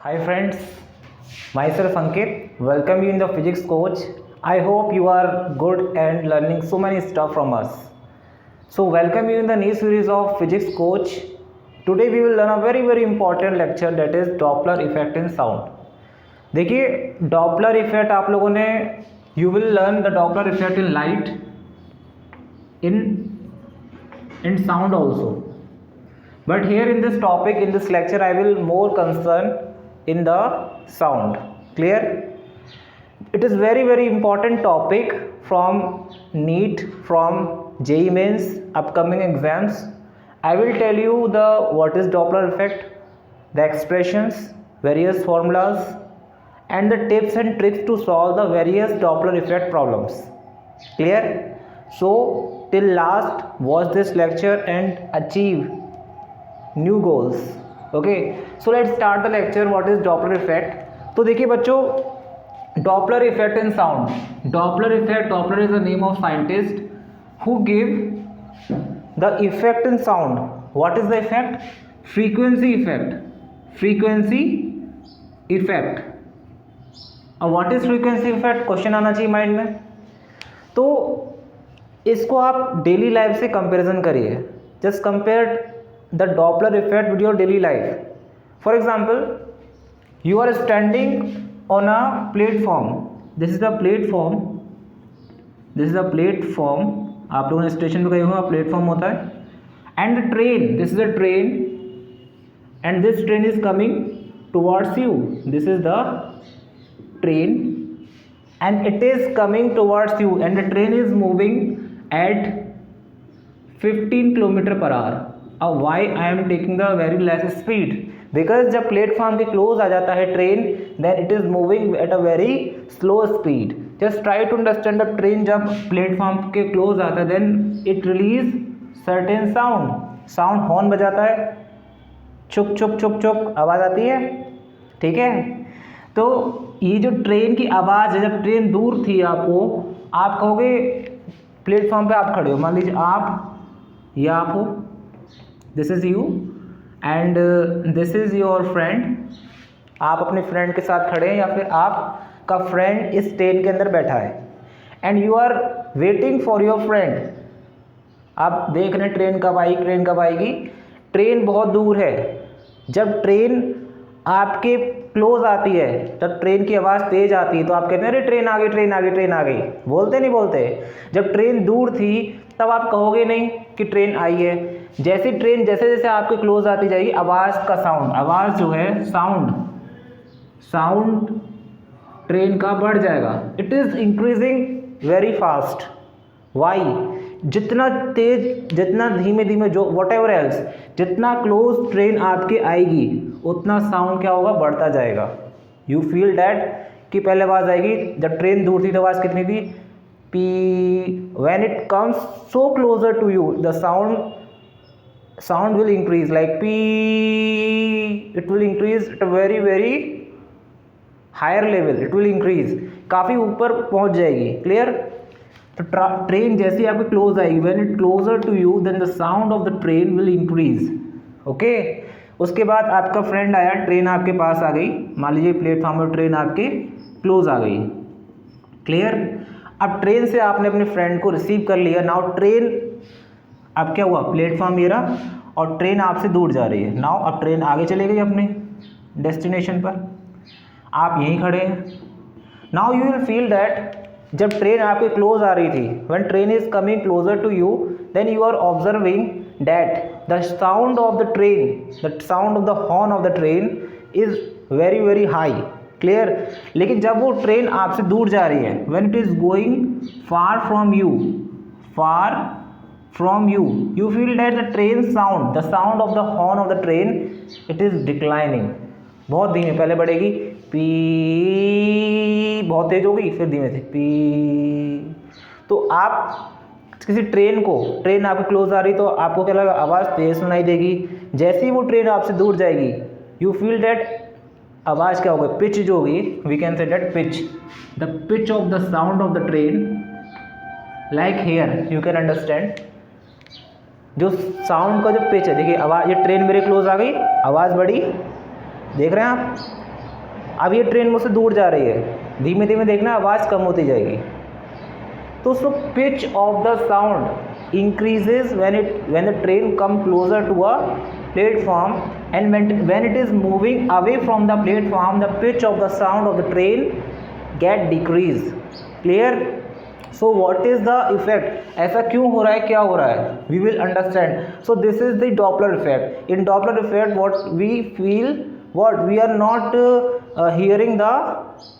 Hi friends, myself Ankit. Welcome you in the physics coach. I hope you are good and learning so many stuff from us. So welcome you in the new series of physics coach. Today we will learn a very important lecture, that is Doppler effect in sound. देखिए Doppler effect आप लोगों ने you will learn the Doppler effect in light, in sound also. But here in this topic, in this lecture, I will more concern in the sound. Clear? It is very important topic from NEET, from JEE Mains, upcoming exams. I will tell you the what is Doppler effect, the expressions, various formulas, and the tips and tricks to solve the various Doppler effect problems. Clear? So till last watch this lecture and achieve new goals. Okay, so let's start the lecture. What is Doppler effect? तो देखिए बच्चों, Doppler effect in sound. Doppler effect, Doppler is the name of scientist who give the effect in sound. What is the effect? Frequency effect. Frequency effect. और what is frequency effect? Question आना चाहिए mind में. तो इसको आप daily life से comparison करिए. Just compare the Doppler effect with your daily life. For example, you are standing on a platform. This is the platform. This is the platform. आप लोगों ने स्टेशन पे गए होंगे, प्लेटफॉर्म होता है. And the train. This is a train. And this train is coming towards you. This is the train. And it is coming towards you. And the train is moving at 15 km/h. Why I am taking the very less speed? Because जब platform के close आ जाता है train, then it is moving at a very slow speed. Just try to understand the train जब platform के close आता है then it release certain sound. Sound horn बजाता है, चुक चुक चुक चुक आवाज़ आती है. ठीक है, तो ये जो ट्रेन की आवाज़ है, जब ट्रेन दूर थी आपको, आप कहोगे प्लेटफॉर्म पे आप खड़े हो, मान लीजिए आप या आप हो, this is you and this is your friend. आप अपने फ्रेंड के साथ खड़े हैं या फिर आपका फ्रेंड इस ट्रेन के अंदर बैठा है and you are waiting for your friend. आप देख रहे हैं ट्रेन कब आएगी, ट्रेन कब आएगी. ट्रेन बहुत दूर है. जब ट्रेन आपके क्लोज आती है, जब ट्रेन की आवाज़ तेज़ आती है तो आप कहते हैं अरे ट्रेन आ गई, ट्रेन आ गई, ट्रेन आ गई. बोलते नहीं बोलते? जब ट्रेन दूर थी तब आप कहोगे नहीं कि ट्रेन आई है. जैसे ट्रेन जैसे जैसे आपके क्लोज आती जाएगी, आवाज़ का साउंड, आवाज़ जो है साउंड ट्रेन का बढ़ जाएगा. It is increasing very fast. Why? जितना तेज, जितना धीमे धीमे, जो वॉट एवर एल्स, जितना क्लोज ट्रेन आपके आएगी उतना साउंड क्या होगा, बढ़ता जाएगा. यू फील डैट कि पहले आवाज़ आएगी, जब ट्रेन दूर थी तो आवाज़ कितनी थी, P. When it comes so closer to you the sound will increase like p. It will increase at a very higher level. It will increase, काफ़ी ऊपर पहुंच जाएगी. क्लियर? तो ट्रेन जैसे आपके क्लोज आएगी, when it closer to you then the sound of the train will increase. Okay, उसके बाद आपका फ्रेंड आया, ट्रेन आपके पास आ गई, मान लीजिए प्लेटफॉर्म में ट्रेन आपके क्लोज आ गई. क्लियर? अब ट्रेन से आपने अपने फ्रेंड को रिसीव कर लिया. नाउ ट्रेन, अब क्या हुआ, प्लेटफॉर्म ये रहा और ट्रेन आपसे दूर जा रही है. नाउ अब ट्रेन आगे चले गई अपने डेस्टिनेशन पर, आप यहीं खड़े हैं. Now you will feel that जब ट्रेन आपके क्लोज आ रही थी, when train is coming closer to you, then you are observing that the sound of the train, the sound of the horn of the train is very high. Clear? लेकिन जब वो train आपसे दूर जा रही है, when it is going far from you, you feel that the train sound, the sound of the horn of the train, it is declining. बहुत धीमे, पहले बढ़ेगी पी, बहुत तेज होगी, फिर धीमे से पी. तो आप किसी ट्रेन आपके क्लोज आ रही तो आपको क्या लगा, आवाज़ तेज सुनाई देगी. जैसे ही वो ट्रेन आपसे दूर जाएगी, यू फील दैट आवाज़ क्या होगी, पिच जो होगी, we can say that pitch, the pitch of the sound of the train, like here you can understand. जो साउंड का जो पिच है, देखिए आवाज़, ये ट्रेन मेरे क्लोज आ गई, आवाज़ बढ़ी, देख रहे हैं आप, अब ये ट्रेन मुझसे दूर जा रही है, धीमे धीमे देखना आवाज़ कम होती जाएगी। तो so pitch of the sound increases when the train come closer to a platform, and when it is moving away from the platform, the pitch of the sound of the train get decreased. Clear? So what is the effect? ऐसा क्यों हो रहा है, क्या हो रहा है? We will understand. So this is the Doppler effect. In Doppler effect, what we feel, what we are not hearing the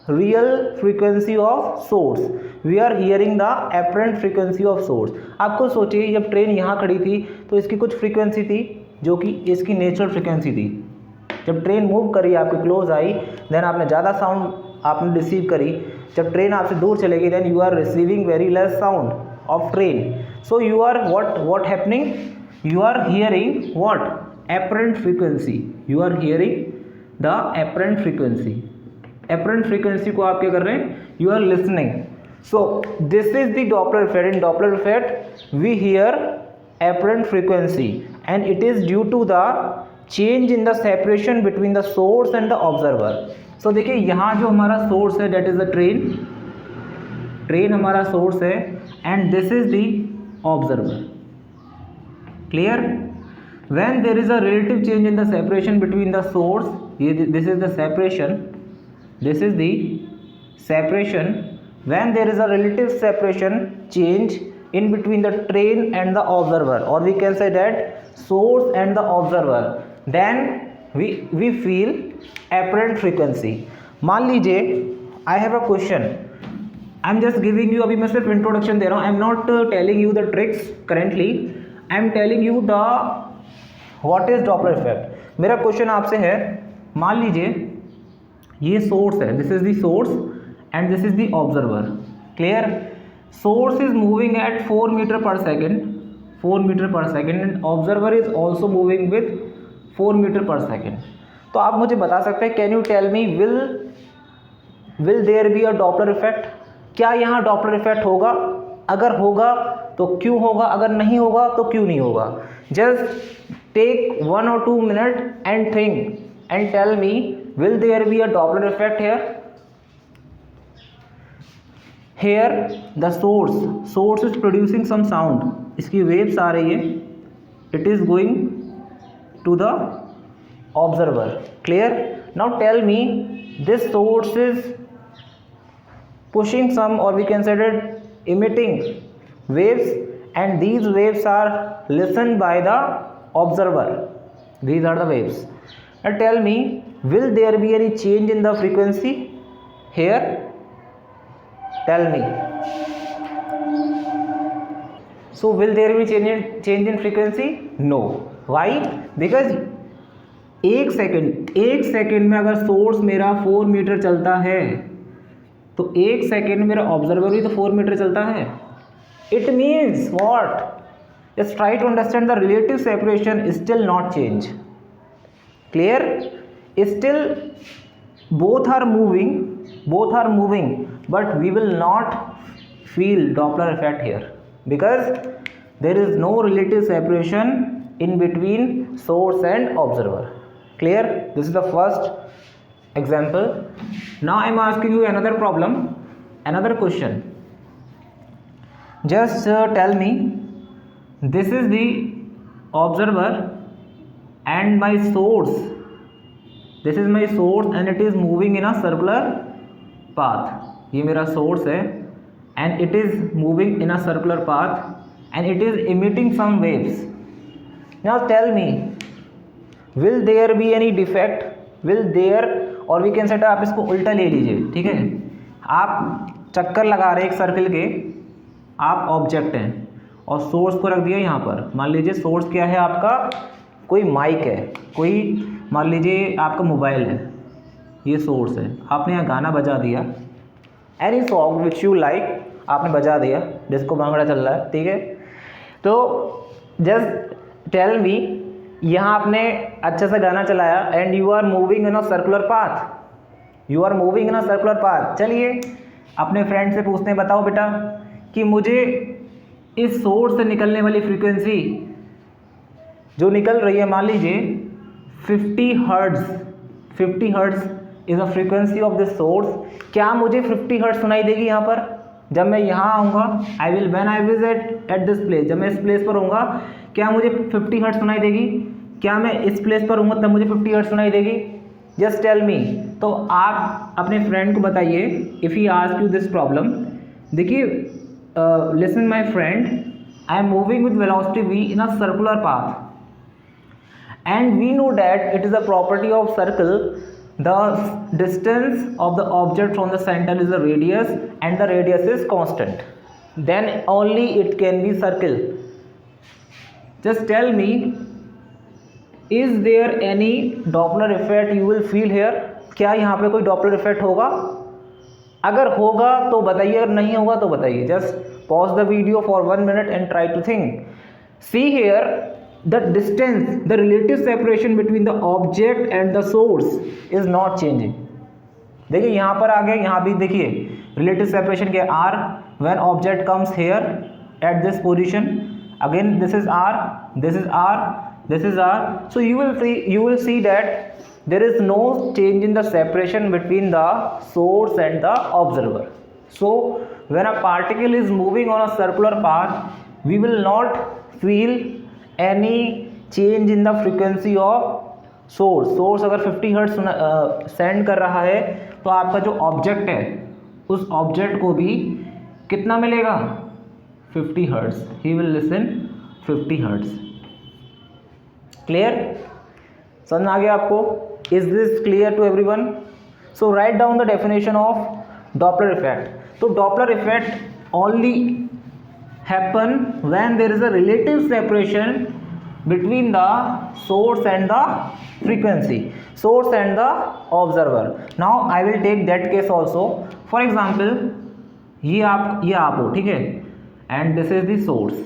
real frequency of source. We are hearing the apparent frequency of source. आपको सोचिए जब train यहाँ खड़ी थी तो इसकी कुछ frequency थी जो कि इसकी नेचुरल फ्रीक्वेंसी थी। जब ट्रेन मूव करी, आपके क्लोज आई, देन आपने ज़्यादा साउंड आपने रिसीव करी। जब ट्रेन आपसे दूर चलेगी, then you are receiving very less sound of train. So you are what happening, you are hearing what apparent frequency, you are hearing the apparent frequency. Apparent frequency को आप क्या कर रहे हैं, you are listening. So this is the Doppler effect. In Doppler effect we hear apparent frequency and it is due to the change in the separation between the source and the observer. So देखिए यहाँ जो हमारा source है, that is the train हमारा source है, and this is the observer. Clear? When there is a relative change in the separation between the source, this is the separation, this is the separation. When there is a relative separation change in between the train and the observer, or we can say that source and the observer, then we feel apparent frequency. मान लीजिए I have a question, I'm just giving you, अभी मैं सिर्फ introduction दे रहा हूँ, I'm not telling you the tricks currently, I'm telling you the what is Doppler effect. मेरा question आपसे है, मान लीजिए ये सोर्स है, this is the source and this is the observer. Clear? Source is moving at 4 meter per second and observer is also moving with 4 meter per second. तो आप मुझे बता सकते हैं, can you tell me will there be a Doppler effect? क्या यहाँ Doppler effect होगा? अगर होगा तो क्यों होगा, अगर नहीं होगा तो क्यों नहीं होगा? Just take 1 or 2 minutes and think and tell me, will there be a Doppler effect here? Here the source is producing some sound, इसकी waves आ रही है, it is going to the observer. Clear? Now tell me, this source is pushing some, or we can say that emitting waves, and these waves are listened by the observer. These are the waves. Now tell me, will there be any change in the frequency here? Tell me. So will there be change in frequency? No. Why? Because एक second में अगर source मेरा 4 meter चलता है तो एक second में मेरा ऑब्जर्वर भी तो 4 मीटर चलता है. It means what? Just try to understand the relative separation still not change. Clear? Still both are moving, but we will not feel Doppler effect here because there is no relative separation in between source and observer. Clear? This is the first example. Now I am asking you another problem, another question. Just tell me, this is the observer and my source. This is my source and it is moving in a circular path. ये मेरा source है and it is moving in a circular path and it is emitting some waves. Now tell me, will there be any defect? Will there, or we can say आप इसको उल्टा ले लीजिए, ठीक है? आप चक्कर लगा रहे एक सर्कल के, आप ऑब्जेक्ट हैं और सोर्स को रख दिया यहाँ पर. मान लीजिए सोर्स क्या है आपका? कोई माइक है, कोई मान लीजिए आपका मोबाइल है, ये सोर्स है. आपने यहाँ गाना बजा दिया, any song which you like आपने बजा दिया, डिस्को भांगड़ा चल रहा है, ठीक है? तो जस्ट टेल मी, यहाँ आपने अच्छा सा गाना चलाया and you are moving in a circular path, you are moving in a circular path. चलिए अपने फ्रेंड से पूछते हैं, बताओ बेटा कि मुझे इस सोर्स से निकलने वाली फ्रीक्वेंसी जो निकल रही है, मान लीजिए 50 hertz is the frequency of this source. क्या मुझे 50 हर्ट्ज सुनाई देगी यहाँ पर जब मैं यहाँ आऊँगा? I will when I visit at this place, जब मैं इस प्लेस पर होऊंगा क्या मुझे 50 हर्ट्ज सुनाई देगी? क्या मैं इस प्लेस पर हूँ तब मुझे 50 हर्ट्ज सुनाई देगी? Just tell me. तो आप अपने फ्रेंड को बताइए if he ask you this problem. देखिए listen my friend, I am moving with velocity v in a circular path and we know that it is a property of circle, the distance of the object from the center is the radius and the radius is constant, then only it can be circle. Just tell me, is there any Doppler effect you will feel here? क्या यहाँ पे कोई Doppler effect होगा? अगर होगा तो बताइए, अगर नहीं होगा तो बताइए। Just pause the video for 1 minute and try to think. See here, the distance, the relative separation between the object and the source is not changing. देखिए यहाँ पर आ गए, यहाँ भी देखिए relative separation क्या है? R when object comes here at this position, again this is R, this is R, this is R. So you will see that there is no change in the separation between the source and the observer. So when a particle is moving on a circular path, we will not feel any change in the frequency of source. Source अगर 50 hertz send कर रहा है तो आपका जो object है उस object को भी कितना मिलेगा? 50 hertz. He will listen 50 hertz. Clear? समझ में आ गया आपको? Is this clear to everyone? So write down the definition of Doppler effect. तो Doppler effect only happen when there is a relative separation between the source and the frequency, source and the observer. Now I will take that case also. For example, ये आप हो, ठीक है, and this is the source,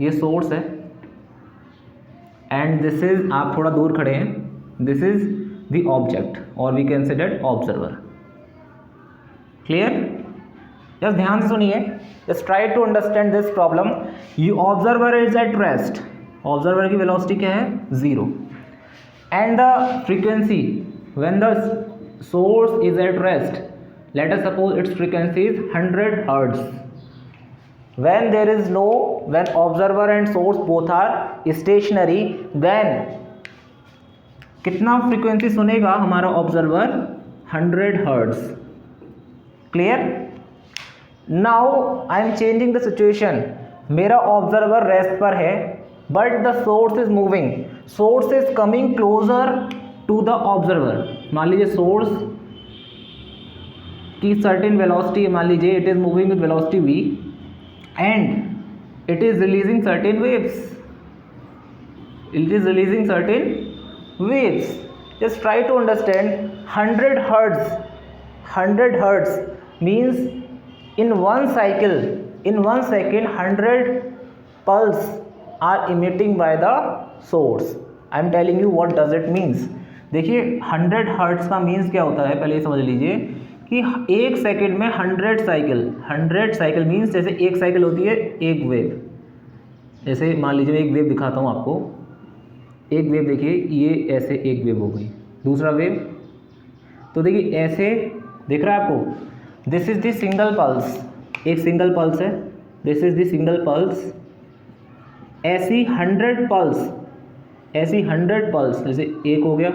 ये source है, and this is, आप थोड़ा दूर खड़े हैं, this is the object or we can say that observer. Clear? Just ध्यान से सुनिए, just try to understand this problem. You observer is at rest, observer की वेलोसिटी क्या है? 0 and the frequency when the source is at rest, let us suppose its frequency is 100 hertz. When there is no, when observer and source both are stationary, then कितना frequency सुनेगा हमारा observer? 100 hertz. Clear? Now I am changing the situation. मेरा observer rest पर है but the source is moving, source is coming closer to the observer. मान लीजिए source की certain velocity, मान लीजिए it is moving with velocity v and it is releasing certain waves, it is releasing certain waves. Just try to understand 100 hertz means in one cycle, in 1 second 100 pulse are emitting by the source. I am telling you what does it means. देखिए 100 hertz का means क्या होता है, पहले ये समझ लीजिए कि 1 सेकेंड में 100 साइकिल, 100 साइकिल मीन्स जैसे एक साइकिल होती है एक वेव। जैसे मान लीजिए मैं एक वेव दिखाता हूँ आपको, एक वेव देखिए, ये ऐसे एक वेव हो गई, दूसरा वेव, तो देखिए ऐसे दिख रहा है आपको, this is the single pulse, एक सिंगल पल्स है, this is the single pulse. ऐसी 100 पल्स, ऐसी 100 पल्स, जैसे एक हो गया,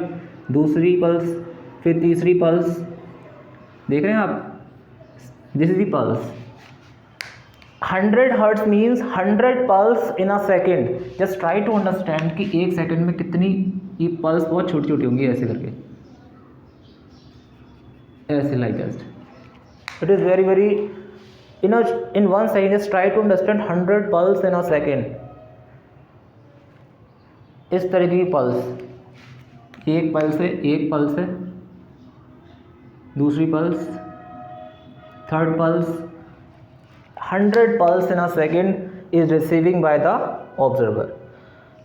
दूसरी पल्स, फिर तीसरी पल्स, देख रहे हैं आप, this is the pulse. 100 hertz means 100 pulse in a second. Just try to understand कि एक सेकेंड में कितनी ये पल्स बहुत छोटी छोटी होंगी, ऐसे करके, ऐसे like just it is very very in 1 second. Just try to understand 100 pulse in a second. इस तरह की पल्स, एक पल्स है, एक पल्स है, दूसरी pulse, third pulse, 100 pulse in a second is receiving by the observer.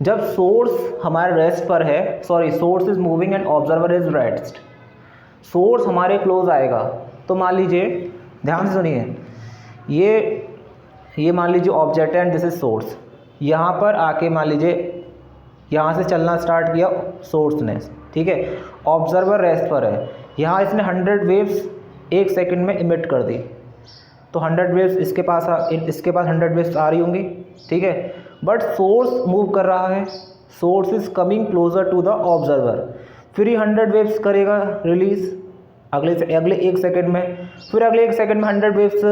जब source हमारे रेस्ट पर है, sorry source is moving and observer is rest, source हमारे क्लोज आएगा तो मान लीजिए, ध्यान से सुनिए, ये मान लीजिए ऑब्जेक्ट है एंड दिस इज सोर्स। यहाँ पर आके मान लीजिए यहाँ से चलना स्टार्ट किया सोर्स ने, ठीक है, ऑब्जर्वर रेस्ट पर है, यहाँ इसने 100 वेव्स 1 सेकंड में इमिट कर दी, तो 100 वेव्स इसके पास 100 वेव्स आ रही होंगी, ठीक है। बट सोर्स मूव कर रहा है, source is coming closer to the observer, फिर ये 100 वेव्स करेगा रिलीज अगले 1 सेकंड में, फिर अगले 1 सेकंड में 100 वेव्स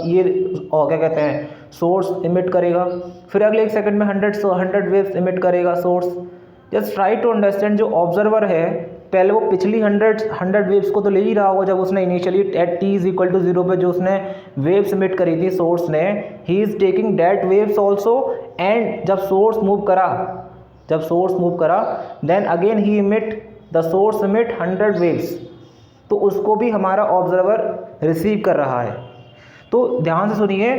ये क्या कहते हैं सोर्स इमिट करेगा, फिर अगले 1 सेकंड में 100 वेव्स इमिट करेगा source. Just try to understand, जो ऑब्जर्वर है पहले वो पिछली 100 वेव्स को तो ले ही रहा होगा, जब उसने initially at t is equal to 0 पे जो उसने वेव्स इमिट करी थी सोर्स ने, he is taking that waves also, and जब सोर्स मूव करा then again he emit the source emit 100 waves, तो उसको भी हमारा ऑब्जर्वर रिसीव कर रहा है। तो ध्यान से सुनिए,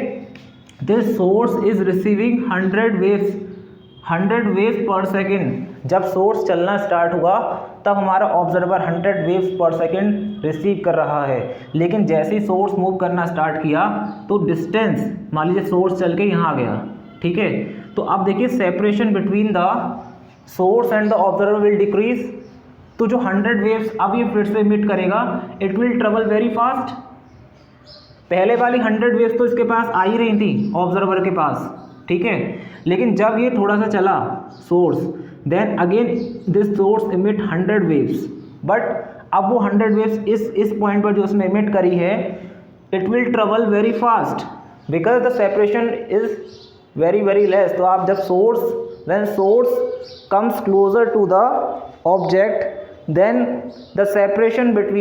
this source is receiving 100 waves पर सेकेंड। जब सोर्स चलना स्टार्ट हुआ तब हमारा ऑब्जर्वर 100 वेव्स पर सेकेंड रिसीव कर रहा है, लेकिन जैसे ही सोर्स मूव करना स्टार्ट किया तो डिस्टेंस, मान लीजिए सोर्स चल के यहाँ आ गया, ठीक है, तो अब देखिए separation between the source and the observer will decrease. तो जो 100 वेव्स अब ये फिर से इमिट करेगा, it will travel very fast. पहले वाली 100 वेव्स तो इसके पास आ ही रही थी ऑब्जर्वर के पास, ठीक है, लेकिन जब ये थोड़ा सा चला source, then again this source emit 100 waves, but अब वो 100 वेव्स इस पॉइंट पर जो उसने इमिट करी है, it will travel very fast because the separation is very less. तो आप जब when source comes closer to the object, then the separation will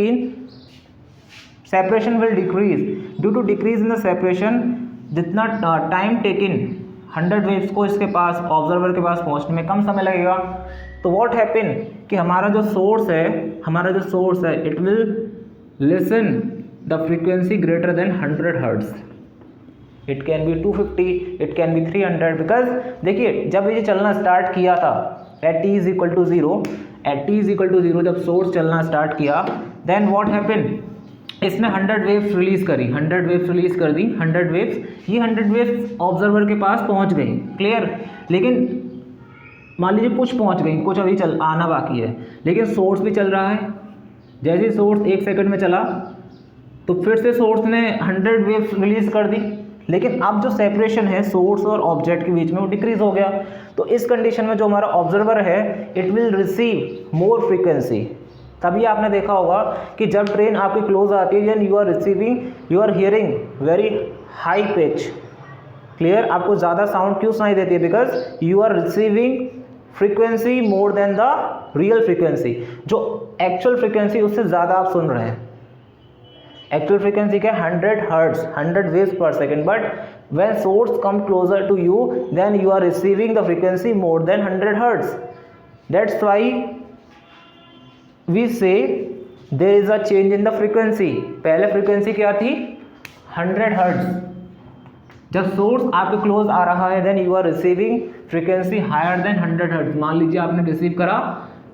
decrease. Due to decrease in the separation, जितना time taken 100 waves को इसके पास observer के पास पहुंचने में कम समय लगेगा। तो व्हाट हैपन कि हमारा जो सोर्स है it will listen the frequency greater than 100 hertz. It can be 250, it can be 300, because देखिए जब ये चलना स्टार्ट किया था at t is equal to 0, जब सोर्स चलना स्टार्ट किया, देन व्हाट हैपन, इसने 100 वेव्स रिलीज कर दी। 100 वेव्स ऑब्जर्वर के पास पहुंच गई, क्लियर। लेकिन मान लीजिए कुछ पहुंच गई, कुछ अभी आना बाकी है, लेकिन सोर्स भी चल रहा है। जैसे सोर्स 1 सेकंड में चला तो फिर से सोर्स ने 100 वेव्स रिलीज कर दी, लेकिन अब जो सेपरेशन है सोर्स और ऑब्जेक्ट के बीच में वो डिक्रीज हो गया। तो इस कंडीशन में जो हमारा ऑब्जर्वर है it will receive more frequency. तभी आपने देखा होगा कि जब ट्रेन आपके क्लोज आती है then you are hearing very high pitch, clear. आपको ज़्यादा साउंड क्यों सुनाई देती है, because you are receiving frequency more than the real frequency. जो एक्चुअल फ्रीक्वेंसी उससे ज़्यादा आप सुन रहे हैं। एक्चुअल फ्रीक्वेंसी क्या है 100 हर्ट्ज, 100 वेव्स पर second, but when source come closer to you then you are receiving the frequency more than 100 hertz. That's why we say there is a change in the frequency. पहले frequency क्या थी 100 hertz, जब source आपके close आ रहा है then you are receiving frequency higher than 100 hertz. मान लीजिए आपने रिसीव करा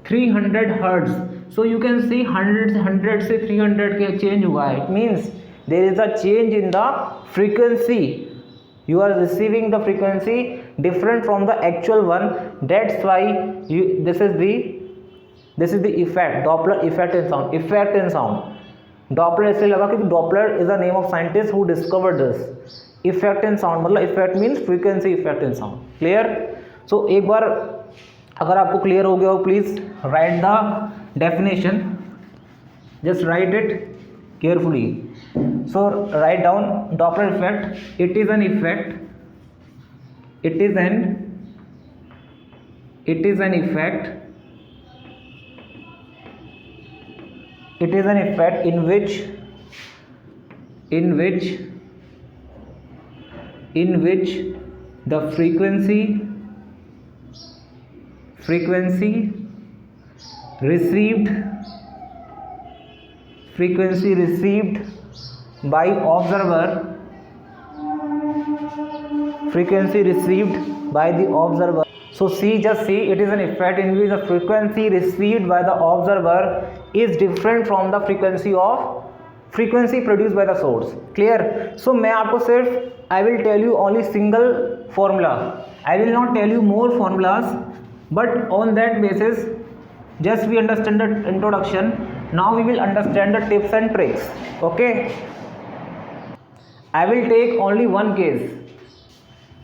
300 hertz, so you can see 100 से 300 के चेंज हुआ है। It means there is a change in the frequency, you are receiving the frequency different from the actual one. That's why this is the effect, Doppler effect in sound. Doppler इसलिए लगा क्योंकि Doppler is the name of scientist who discovered this. Effect in sound मतलब effect means frequency effect in sound. Clear? So एक बार अगर आपको clear हो गया हो please right the definition, just right it carefully. So write down Doppler effect. It is an effect in which the frequency received by observer, so just see it is an effect in which the frequency received by the observer is different from the frequency produced by the source. Clear? So मैं आपको सिर्फ I will tell you only single formula, I will not tell you more formulas, but on that basis just we understand the introduction Now we will understand the tips and tricks. Okay, I will take only one case.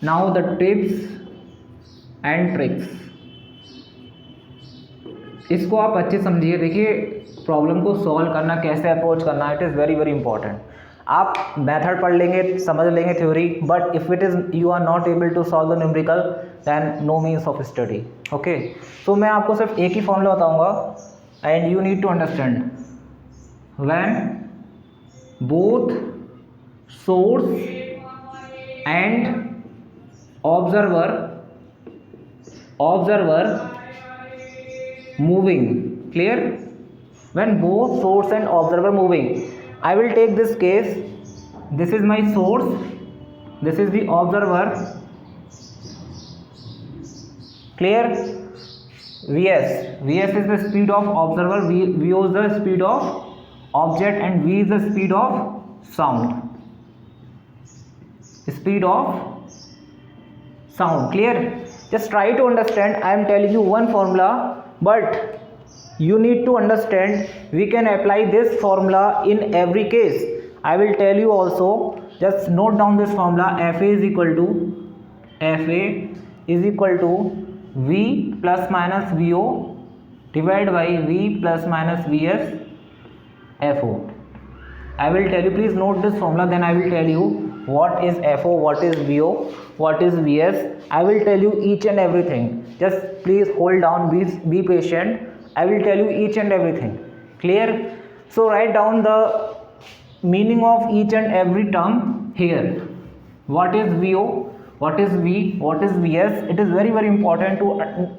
Now the tips and tricks, इसको आप अच्छे समझिए. देखिए problem को solve करना, कैसे approach करना, it is very very important. आप मेथड पढ़ लेंगे, समझ लेंगे theory, but if it is you are not able to solve the numerical then no means of study. Okay, तो मैं आपको सिर्फ एक ही फॉर्मूला बताऊंगा and you need to understand. When both source and observer moving, clear? When both source and observer moving, I will take this case. This is my source, this is the observer, clear? Vs is the speed of observer, Vo is the speed of object, and V is the speed of sound. Speed of sound, clear? Just try to understand. I am telling you one formula, but you need to understand we can apply this formula in every case. I will tell you also. Just note down this formula. FA is equal to V plus minus VO divided by V plus minus VS FO. I will tell you, please note this formula, then I will tell you what is FO, what is VO, what is VS. I will tell you each and everything. Just please hold down, be patient. I will tell you each and everything. Clear? So write down the meaning of each and every term here. What is VO, what is V, what is VS? It is very very important to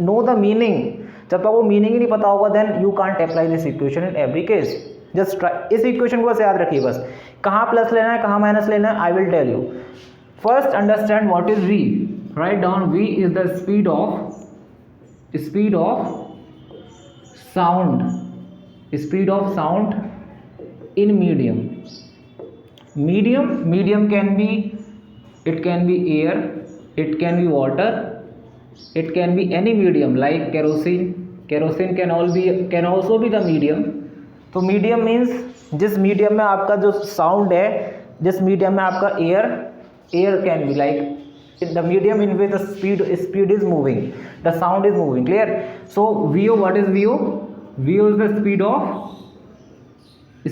know the meaning. जब तक वो meaning ही नहीं पता होगा then you can't apply this equation in every case. Just इस equation को बस याद रखिए. बस कहाँ प्लस लेना है, कहाँ माइनस लेना है, I will tell you. First understand what is V. Write down V is the speed of sound in medium. Medium can be air, it can be water, it can be any medium like kerosene can also be the medium. तो medium means जिस medium में आपका जो sound है, जिस medium में आपका air can be like the medium in which the speed is moving, the sound is moving. Clear? So VO, what is VO? VO is the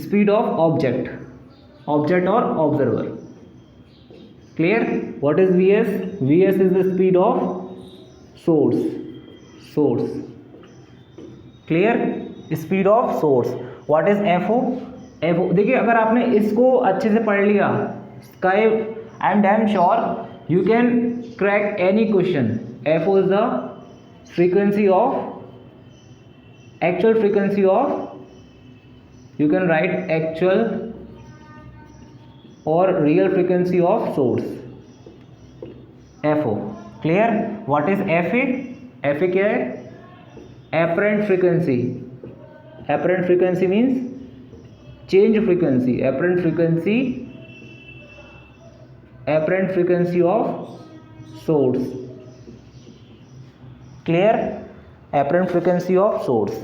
speed of object और observer. Clear? What is VS? VS is the speed of source. Clear? Speed of source. What is FO? देखिए अगर आपने इसको अच्छे से पढ़ लिया, I am damn sure you can crack any question. FO is the actual frequency of, you can write actual or real frequency of source. FO. Clear? What is FA? FA क्या है? Apparent frequency means change frequency. Apparent frequency of source. Clear? Apparent frequency of source.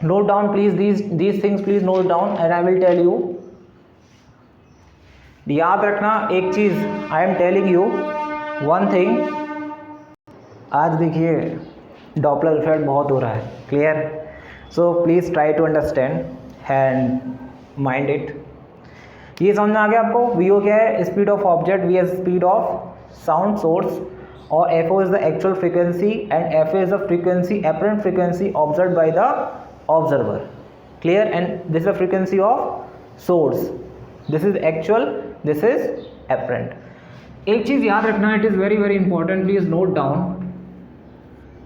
Note down please these things, please note down and I will tell you. याद रखना एक चीज़, I am telling you one thing. आज देखिए Doppler effect बहुत हो रहा है. Clear? So please try to understand and mind it. ये समझ में आ गया आपको? VO क्या है? Speed of object, VS speed of sound source, और FO is the actual frequency and FA is the frequency, apparent frequency observed by the observer. Clear? And this is the frequency of source. This is actual, this is apparent. एक चीज़ याद रखना, it is very very important, please note down.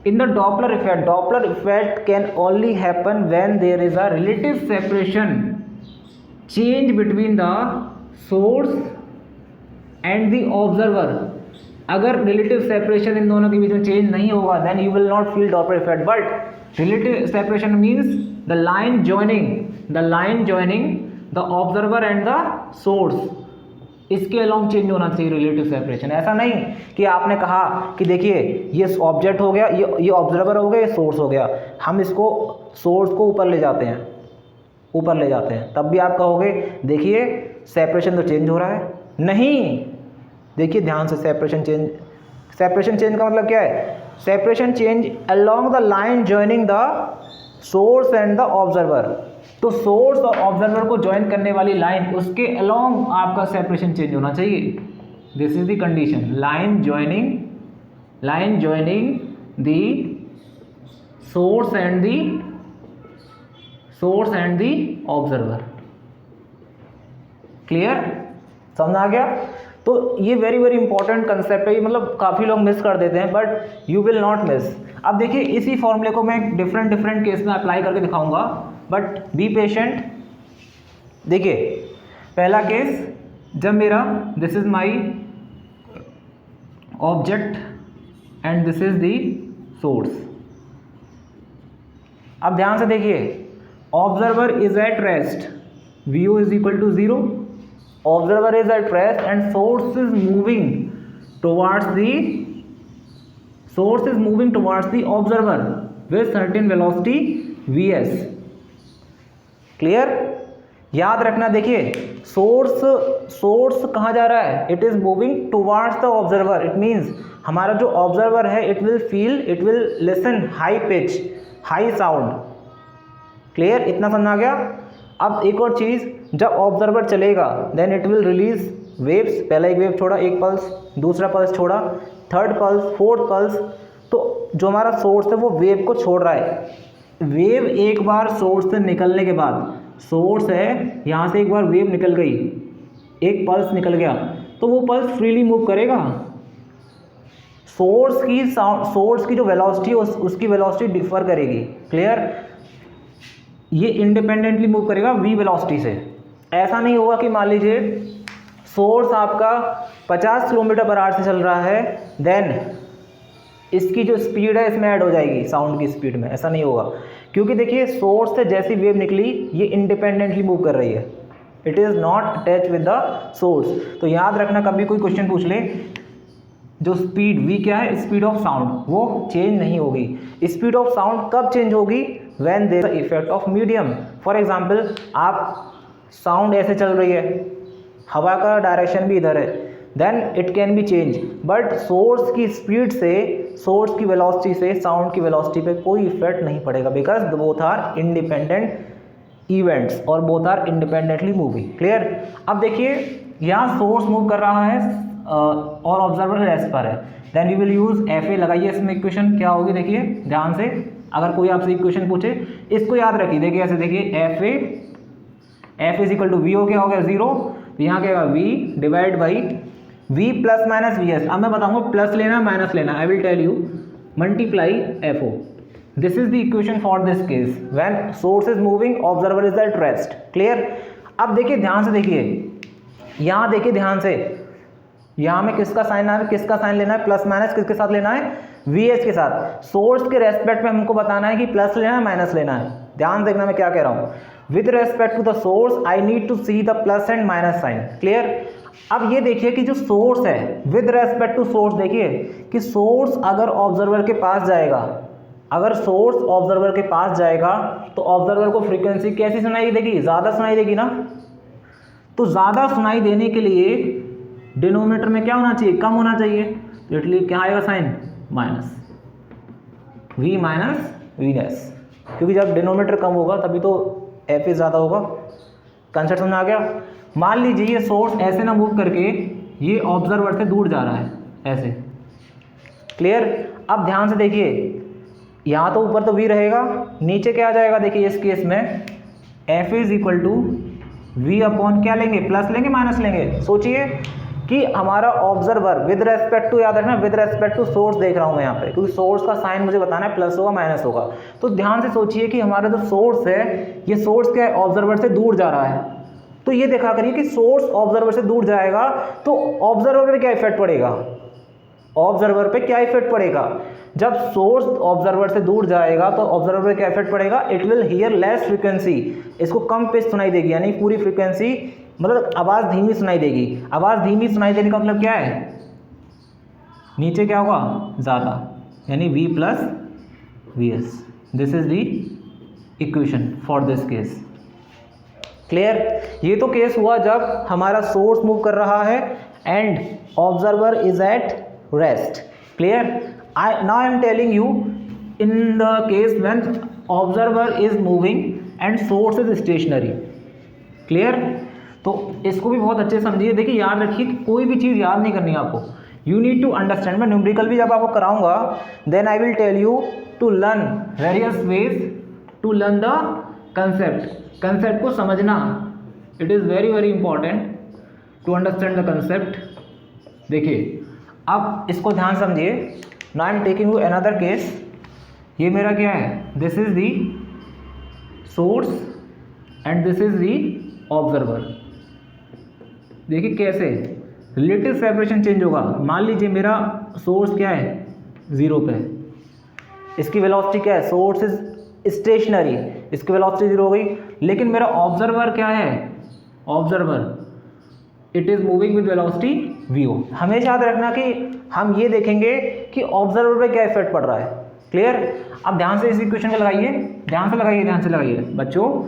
In the Doppler effect can only happen when there is a relative separation, change between the source and the observer. अगर relative separation in दोनों के बीच में change नहीं होगा then you will not feel Doppler effect. But relative separation means the line joining the observer and the source, इसके along change होना चाहिए रिलेटिव सेपरेशन. ऐसा नहीं कि आपने कहा कि देखिए ये ऑब्जेक्ट हो गया, ये ऑब्जर्वर हो गया, ये सोर्स हो गया, हम इसको सोर्स को ऊपर ले जाते हैं, ऊपर ले जाते हैं, तब भी आप कहोगे देखिए सेपरेशन तो चेंज हो रहा है। नहीं, देखिए ध्यान से, सेपरेशन चेंज का मतलब क्या है? Separation change along the line joining the source and the observer. तो सोर्स और ऑब्जर्वर को ज्वाइन करने वाली लाइन, उसके अलोंग आपका सेपरेशन चेंज होना चाहिए। This is the condition, line joining the source and the observer. Clear? समझ आ गया? तो ये वेरी वेरी इंपॉर्टेंट कंसेप्ट है, मतलब काफ़ी लोग मिस कर देते हैं, but you will not miss. अब देखिए इसी फॉर्मूले को मैं डिफरेंट केस में अप्लाई करके दिखाऊंगा, बट बी पेशेंट। देखिए पहला केस, जब मेरा this is my object and this is the source. अब ध्यान से देखिए, observer is at rest, VO is equal to 0, observer is at rest and source is moving towards the observer with certain velocity vs। Clear? याद रखना, देखिए source कहाँ जा रहा है? It is moving towards the observer. It means हमारा जो observer है it will listen high pitch, high sound. Clear? इतना समझ आ गया? अब एक और चीज़, जब ऑब्जर्वर चलेगा then it will release waves. पहला एक वेव छोड़ा, एक पल्स, दूसरा पल्स छोड़ा, थर्ड पल्स, फोर्थ पल्स। तो जो हमारा सोर्स है वो वेव को छोड़ रहा है। वेव एक बार सोर्स से निकलने के बाद, सोर्स है यहाँ से एक बार वेव निकल गई, एक पल्स निकल गया, तो वो पल्स फ्रीली मूव करेगा। सोर्स की जो वेलोसिटी है उसकी वेलोसिटी डिफर करेगी। क्लियर? ये इंडिपेंडेंटली मूव करेगा v वेलोसिटी से। ऐसा नहीं होगा कि मान लीजिए सोर्स आपका 50 किलोमीटर पर आवर से चल रहा है, देन इसकी जो स्पीड है इसमें ऐड हो जाएगी साउंड की स्पीड में। ऐसा नहीं होगा, क्योंकि देखिए सोर्स से जैसी वेव निकली ये इंडिपेंडेंटली मूव कर रही है, it is not attach with the source. तो याद रखना, कभी कोई क्वेश्चन पूछ ले, जो स्पीड v क्या है, स्पीड ऑफ साउंड, वो चेंज नहीं होगी। स्पीड ऑफ साउंड कब चेंज होगी? When there is effect of medium. For example, आप साउंड ऐसे चल रही है, हवा का डायरेक्शन भी इधर है, then it can be change, but source की स्पीड से, सोर्स की वेलोसिटी से साउंड की वेलोसिटी पे कोई इफेक्ट नहीं पड़ेगा, because both are independent events और both are independently moving. Clear? अब देखिए यहाँ सोर्स मूव कर रहा है और ऑब्जर्वर रेस्ट पर है, then we will use FA। लगाइए इसमें इक्वेशन, क्या होगी देखिए ध्यान से। अगर कोई आपसे इक्वेशन पूछे इसको याद रखिए, देखिए ऐसे, देखिए F is equal to VO क्या हो गया 0, तो यहाँ क्या होगा V divide by V plus minus VS। अब मैं बताऊंगा प्लस लेना माइनस लेना, I will tell you, multiply FO। This is the equation for this case when source is moving, observer is at rest. Clear? अब देखिए ध्यान से, देखिए यहाँ देखिए ध्यान से, यहाँ में किसका साइन लेना है? प्लस माइनस किसके साथ लेना है? VS के साथ। सोर्स के रेस्पेक्ट में हमको बताना है कि प्लस लेना है माइनस लेना है। ध्यान देखना मैं क्या कह रहा हूँ, with respect to the source I need to see the plus and minus sign. Clear? अब ये देखिए कि जो सोर्स है, विद रेस्पेक्ट टू सोर्स, देखिए कि सोर्स अगर ऑब्जर्वर के पास जाएगा, अगर सोर्स ऑब्जर्वर के पास जाएगा तो ऑब्जर्वर को फ्रीक्वेंसी कैसी सुनाई देगी? ज़्यादा सुनाई देगी ना। तो ज़्यादा सुनाई देने के लिए डिनोमिनेटर में क्या होना चाहिए? कम होना चाहिए। तो इसलिए क्या आएगा sign? Minus V minus VS, क्योंकि जब डिनोमिनेटर कम होगा तभी तो FA ज़्यादा होगा। कंसेप्ट समझ आ गया? मान लीजिए ये सोर्स ऐसे ना मूव करके ये ऑब्जर्वर से दूर जा रहा है, ऐसे। क्लियर? अब ध्यान से देखिए, यहाँ तो ऊपर तो V रहेगा, नीचे क्या आ जाएगा? देखिए इस केस में FA is equal to V upon क्या लेंगे? प्लस लेंगे माइनस लेंगे? सोचिए कि हमारा ऑब्जर्वर विद रेस्पेक्ट टू, याद रखना विद रेस्पेक्ट टू सोर्स देख रहा हूँ मैं यहाँ पे, क्योंकि सोर्स का साइन मुझे बताना है प्लस होगा माइनस होगा। तो ध्यान से सोचिए कि हमारा जो सोर्स है, ये सोर्स क्या है? ऑब्जर्वर से दूर जा रहा है। तो ये देखा करिए कि सोर्स ऑब्जर्वर से दूर जाएगा तो ऑब्जर्वर पे क्या इफेक्ट पड़ेगा? ऑब्जर्वर पे क्या इफेक्ट पड़ेगा? जब सोर्स ऑब्जर्वर से दूर जाएगा तो ऑब्जर्वर पे क्या इफेक्ट पड़ेगा? It will hear less frequency, इसको कम पिच सुनाई देगी, यानी पूरी फ्रीक्वेंसी, मतलब आवाज़ धीमी सुनाई देगी। आवाज़ धीमी सुनाई देने का मतलब क्या है? नीचे क्या होगा? ज़्यादा, यानी V plus VS। This is the equation for this case. Clear. ये तो केस हुआ जब हमारा सोर्स मूव कर रहा है and observer is at rest. Clear. Now I am telling you in the case when observer is moving and source is stationary. Clear. तो इसको भी बहुत अच्छे से समझिए। देखिए याद रखिए कि कोई भी चीज़ याद नहीं करनी है आपको, यू नीड टू अंडरस्टैंड। मैं न्यूमेरिकल भी जब आपको कराऊंगा then I will tell you to learn various ways to learn the concept. Concept को समझना, it is very very important to understand the concept. देखिए अब इसको ध्यान समझिए। Now I am taking you another case. ये मेरा क्या है, this is the source and this is the observer. देखिए कैसे रिलेटिव सेपरेशन चेंज होगा। मान लीजिए मेरा सोर्स क्या है, 0 पे, इसकी वेलोसिटी क्या है, सोर्स इज स्टेशनरी, इसकी वेलोसिटी 0 हो गई। लेकिन मेरा ऑब्जर्वर क्या है, observer it is moving with velocity vo। हमेशा याद रखना कि हम ये देखेंगे कि ऑब्जर्वर पे क्या इफेक्ट पड़ रहा है। क्लियर। अब ध्यान से इस इक्वेशन को लगाइए, ध्यान से लगाइए बच्चों।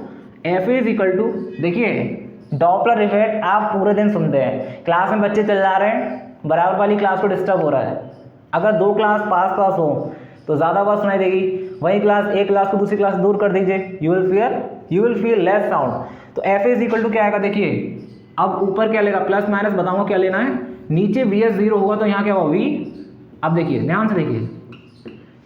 एफ इज इक्वल टू, देखिए डॉपलर इफेक्ट आप पूरे दिन सुनते हैं, क्लास में बच्चे चल जा रहे हैं, बराबर वाली क्लास को डिस्टर्ब हो रहा है। अगर 2 क्लास पास हो तो ज़्यादा आवाज़ सुनाई देगी, वही क्लास एक क्लास को दूसरी क्लास दूर कर दीजिए, you will feel less sound. तो एफ इज इक्वल टू क्या आएगा, देखिए अब ऊपर क्या लेगा, प्लस माइनस बताऊंगा क्या लेना है। नीचे वी एस 0 होगा तो यहाँ क्या होगा, वी। अब देखिए ध्यान से देखिए,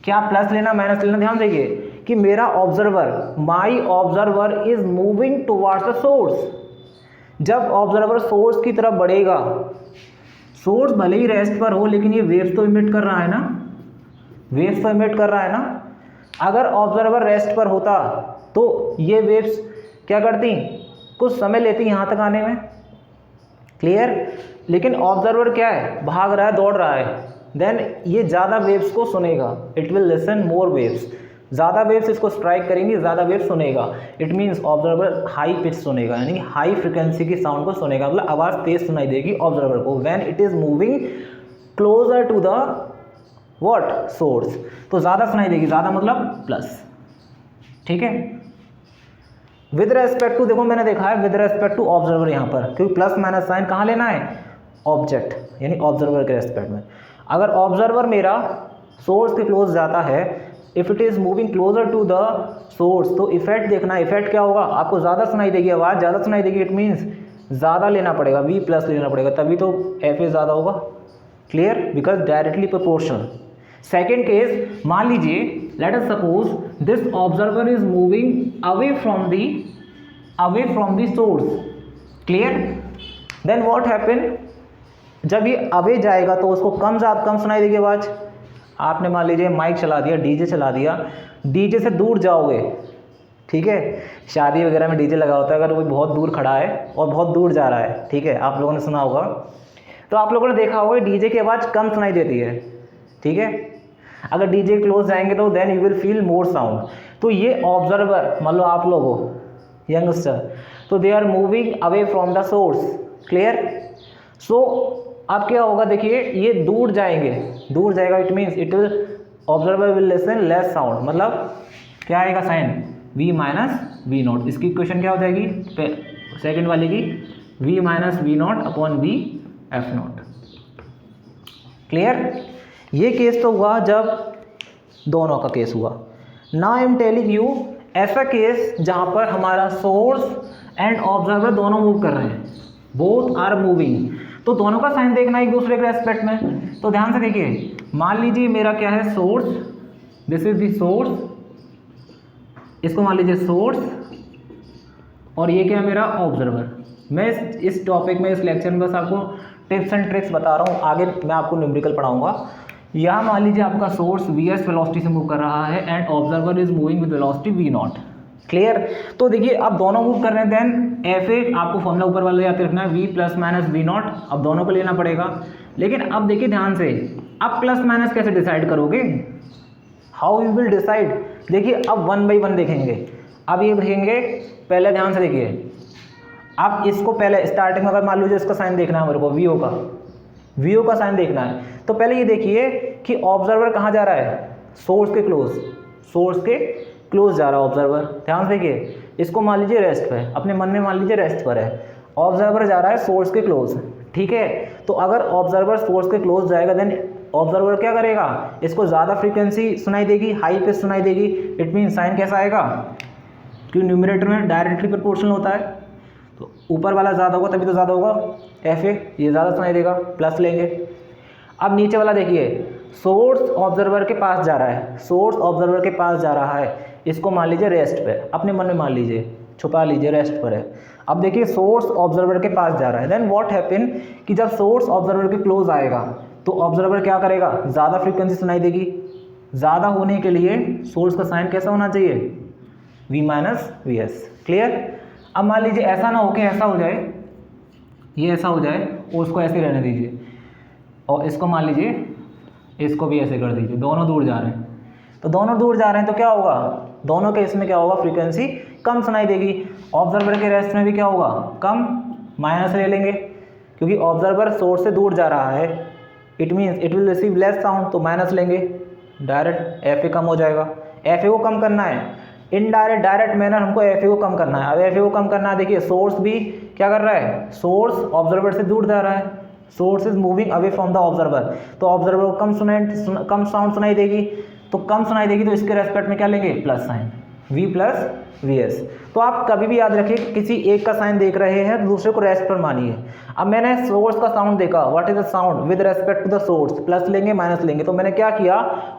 क्या प्लस लेना माइनस लेना, ध्यान देखिए कि मेरा observer, my observer is moving towards the source. जब ऑब्जर्वर सोर्स की तरफ बढ़ेगा, सोर्स भले ही रेस्ट पर हो लेकिन ये वेव्स तो इमिट कर रहा है ना, वेव्स तो इमिट कर रहा है ना। अगर ऑब्जर्वर रेस्ट पर होता तो ये वेव्स क्या करती, कुछ समय लेती यहाँ तक आने में। क्लियर। लेकिन ऑब्जर्वर क्या है, भाग रहा है, दौड़ रहा है, देन ये ज़्यादा वेव्स को सुनेगा, it will listen more waves. ज़्यादा वेव्स इसको स्ट्राइक करेंगी, ज़्यादा वेव्स सुनेगा। It means observer high pitch सुनेगा, यानी हाई फ्रिक्वेंसी की साउंड को सुनेगा, मतलब आवाज़ तेज सुनाई देगी ऑब्जर्वर को when it is moving closer to the what, source. तो ज़्यादा सुनाई देगी, ज़्यादा मतलब प्लस। ठीक है। विद रेस्पेक्ट टू, देखो मैंने देखा है विद रेस्पेक्ट टू ऑब्जर्वर यहाँ पर, क्योंकि प्लस माइनस साइन कहाँ लेना है, ऑब्जेक्ट यानी ऑब्जर्वर के रेस्पेक्ट में। अगर ऑब्जर्वर मेरा सोर्स के क्लोज जाता है, if it is moving closer to the source, तो इफेक्ट देखना, इफेक्ट क्या होगा, आपको ज़्यादा सुनाई देगी, आवाज़ ज़्यादा सुनाई देगी। इट मीन्स ज़्यादा लेना पड़ेगा, वी प्लस लेना पड़ेगा, तभी तो एफ ए ज़्यादा होगा। Clear. Because directly proportional. Second case, मान लीजिए let us suppose this observer is moving away from the source. Clear. Then what happen, जब ये अवे जाएगा तो उसको कम सुनाई देगी आवाज़। आपने मान लीजिए माइक चला दिया, डीजे चला दिया, डीजे से दूर जाओगे, ठीक है, शादी वगैरह में डीजे लगा होता है, अगर वो बहुत दूर खड़ा है और बहुत दूर जा रहा है, ठीक है, आप लोगों ने सुना होगा, तो आप लोगों ने देखा होगा डीजे की आवाज़ कम सुनाई देती है। ठीक है। अगर डीजे क्लोज जाएंगे तो then you will feel more sound. तो ये ऑब्जर्वर, मान लो आप लोग हो यंगस्टर, तो they are moving away from the source. Clear. So अब क्या होगा, देखिए ये दूर जाएगा, it means it will, observer will listen less sound, मतलब क्या आएगा sign, v minus we naught. इसकी इक्वेशन क्या हो जाएगी सेकंड वाले की, v minus we naught upon v f naught. Clear. ये केस तो हुआ जब दोनों का केस हुआ। Now I am telling you ऐसा केस जहाँ पर हमारा सोर्स एंड ऑब्जर्वर दोनों मूव कर रहे हैं, बोथ आर मूविंग, तो दोनों का साइन देखना एक दूसरे के रेस्पेक्ट में। तो ध्यान से देखिए, मान लीजिए मेरा क्या है source, this is the source, इसको मान लीजिए सोर्स, और ये क्या है मेरा ऑब्जर्वर। मैं इस टॉपिक में, इस लेक्चर में बस आपको टिप्स एंड ट्रिक्स बता रहा हूँ, आगे मैं आपको न्यूमेरिकल पढ़ाऊंगा। यहाँ मान लीजिए आपका सोर्स वी एस वेलोसिटी से मूव कर रहा है and observer is moving with velocity V naught. Clear. तो देखिए अब दोनों मूव कर रहे हैं, देन एफ ए, आपको फॉर्मूला ऊपर वाले याद रखना है, V plus minus we naught, अब दोनों को लेना पड़ेगा। लेकिन अब देखिए ध्यान से, अब प्लस माइनस कैसे डिसाइड करोगे, हाउ यू विल डिसाइड। देखिए अब 1 बाई 1 देखेंगे। अब ये देखेंगे, पहले ध्यान से देखिए, अब इसको पहले स्टार्टिंग में अगर मान लीजिए इसका साइन देखना है मेरे को, वीओ का साइन देखना है, तो पहले ये देखिए कि ऑब्जर्वर कहाँ जा रहा है, सोर्स के क्लोज जा रहा है ऑब्जर्वर। ध्यान से देखिए, इसको मान लीजिए रेस्ट पे है, अपने मन में मान लीजिए रेस्ट पर है, ऑब्जर्वर जा रहा है सोर्स के क्लोज, ठीक है। तो अगर ऑब्जर्वर सोर्स के क्लोज जाएगा देन ऑब्जर्वर क्या करेगा, इसको ज़्यादा फ्रीक्वेंसी सुनाई देगी, हाई पे सुनाई देगी। इट मीन साइन कैसा आएगा, क्योंकि न्यूमरेटर में डायरेक्टली प्रोपोर्शनल होता है, तो ऊपर वाला ज़्यादा होगा तभी तो ज़्यादा होगा, FA ये ज़्यादा सुनाई देगा, प्लस लेंगे। अब नीचे वाला देखिए, सोर्स ऑब्जर्वर के पास जा रहा है, सोर्स ऑब्जर्वर के पास जा रहा है, इसको मान लीजिए रेस्ट पे, अपने मन में मान लीजिए, छुपा लीजिए रेस्ट पर है। अब देखिए सोर्स ऑब्जर्वर के पास जा रहा है, देन व्हाट हैपन कि जब सोर्स ऑब्जर्वर के क्लोज आएगा तो ऑब्जर्वर क्या करेगा, ज़्यादा फ्रीक्वेंसी सुनाई देगी। ज़्यादा होने के लिए सोर्स का साइन कैसा होना चाहिए, V माइनस VS, क्लियर। अब मान लीजिए ऐसा ना हो कि ऐसा हो जाए, ये ऐसा हो जाए और उसको ऐसे रहने दीजिए, और इसको मान लीजिए इसको भी ऐसे कर दीजिए, दोनों दूर जा रहे हैं। तो दोनों दूर जा रहे हैं तो क्या होगा, दोनों केस में क्या होगा, फ्रीक्वेंसी कम सुनाई देगी। ऑब्जर्वर के रेस्ट में भी क्या होगा, कम, माइनस ले लेंगे, क्योंकि ऑब्जर्वर सोर्स से दूर जा रहा है, it means it will receive less sound, तो माइनस लेंगे, डायरेक्ट FA कम हो जाएगा। FA को कम करना है, इनडायरेक्ट डायरेक्ट मैनर हमको FA को कम करना है। अब FA को कम करना है, देखिए सोर्स भी क्या कर रहा है, सोर्स ऑब्जर्वर से दूर जा रहा है, source is moving away from the observer, तो ऑब्जर्वर को कम साउंड सुनाई देगी, तो कम सुनाई देगी, तो इसके रेस्पेक्ट में क्या लेंगे, plus sign, V plus VS। तो आप कभी भी याद रखिए कि किसी एक का साइन देख रहे हैं तो दूसरे को रेस्ट पर मानिए। अब मैंने सोर्स का साउंड देखा, what is the sound with respect to the source, plus लेंगे माइनस लेंगे, तो मैंने क्या किया,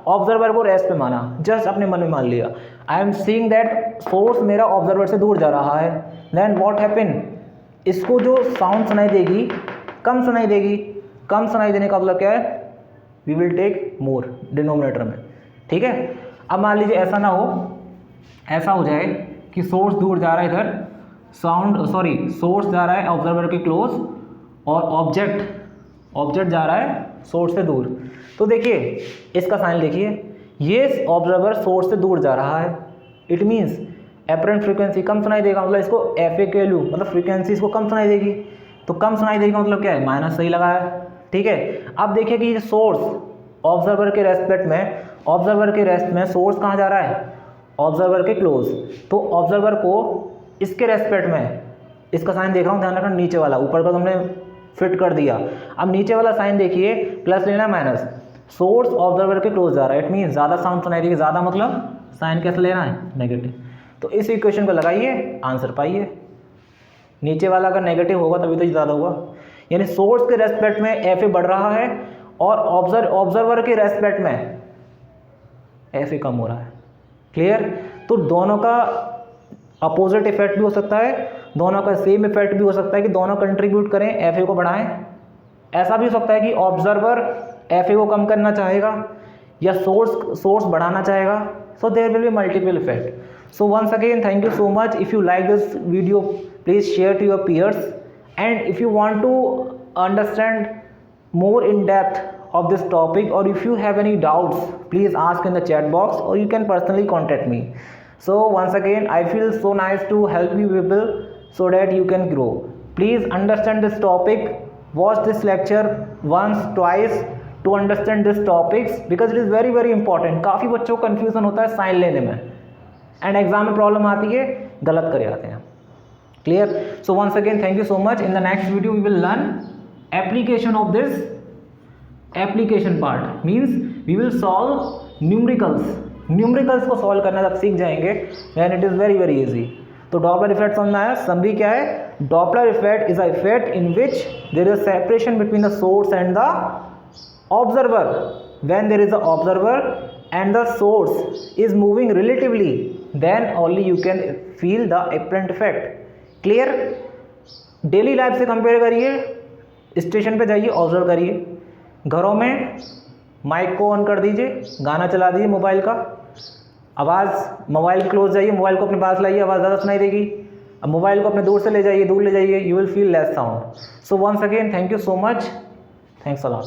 ऑब्जर्वर को रेस्ट पे माना, जस्ट अपने मन में मान लिया। I am seeing that source मेरा ऑब्जर्वर से दूर जा रहा है, देन व्हाट हैपन, इसको जो साउंड सुनाई देगी कम सुनाई देगी। कम सुनाई देने का मतलब क्या है, we will take more denominator में, ठीक है। अब मान लीजिए ऐसा ना हो, ऐसा हो जाए कि सोर्स दूर जा रहा है इधर, सोर्स जा रहा है ऑब्जर्वर के क्लोज, और ऑब्जेक्ट जा रहा है सोर्स से दूर। तो देखिए इसका साइन देखिए, ये ऑब्जर्वर सोर्स से दूर जा रहा है, इट मीन्स एपरेंट फ्रीक्वेंसी कम सुनाई देगा, मतलब इसको FA के वैल्यू मतलब फ्रीक्वेंसी इसको कम सुनाई देगी, तो कम सुनाई देगी मतलब क्या है, माइनस सही लगा है, ठीक है। अब देखिए कि सोर्स ऑब्जर्वर के रेस्पेक्ट में, ऑब्जर्वर के रेस्ट में सोर्स कहाँ जा रहा है, ऑब्जर्वर के क्लोज, तो ऑब्जर्वर को इसके रेस्पेक्ट में, इसका साइन देख रहा हूँ, ध्यान रखना नीचे वाला, ऊपर का तुमने फिट कर दिया। अब नीचे वाला साइन देखिए, प्लस लेना माइनस, सोर्स ऑब्जर्वर के क्लोज जा रहा है, इट मीन ज़्यादा साउंड सुनाई देगी, ज़्यादा मतलब साइन कैसे लेना है, नेगेटिव। तो इस इक्वेशन को लगाइए, आंसर पाइए। नीचे वाला अगर नेगेटिव होगा तभी तो ज़्यादा होगा, यानी सोर्स के रेस्पेक्ट में FA बढ़ रहा है और ऑब्जर्वर के रेस्पेक्ट में FA कम हो रहा है, क्लियर। तो दोनों का अपोजिट इफेक्ट भी हो सकता है, दोनों का सेम इफेक्ट भी हो सकता है कि दोनों कंट्रीब्यूट करें, FA को बढ़ाएं। ऐसा भी हो सकता है कि ऑब्जर्वर FA को कम करना चाहेगा या सोर्स बढ़ाना चाहेगा, so there will be multiple effect. So once again thank you so much. If you like this video please share to your peers, and if you want to understand more in depth of this topic, or if you have any doubts, please ask in the chat box, or you can personally contact me. So once again I feel so nice to help you people so that you can grow. Please understand this topic, watch this lecture once twice to understand this topics, because it is very very important. काफ़ी बच्चों को confusion होता है sign लेने में, and exam में problem आती है, गलत करे आते हैं, clear. So once again thank you so much. In the next video we will learn application of this application part, means we will solve numericals को सॉल्व करना जब सीख जाएंगे then it is very very easy. तो Doppler effect समझ में आया, summary क्या है, Doppler effect is a effect in which there is separation between the source and the observer. When there is a observer and the source is moving relatively, then only you can feel the apparent effect. Clear? Daily life से compare करिए, station पे जाइए, observe करिए, घरों में mic को on कर दीजिए, गाना चला दीजिए मोबाइल का, आवाज़ मोबाइल क्लोज जाइए, मोबाइल को अपने पास लाइए, आवाज़ ज़्यादा सुनाई देगी. अब मोबाइल को अपने दूर ले जाइए, you will feel less sound. So once again thank you so much, thanks a lot.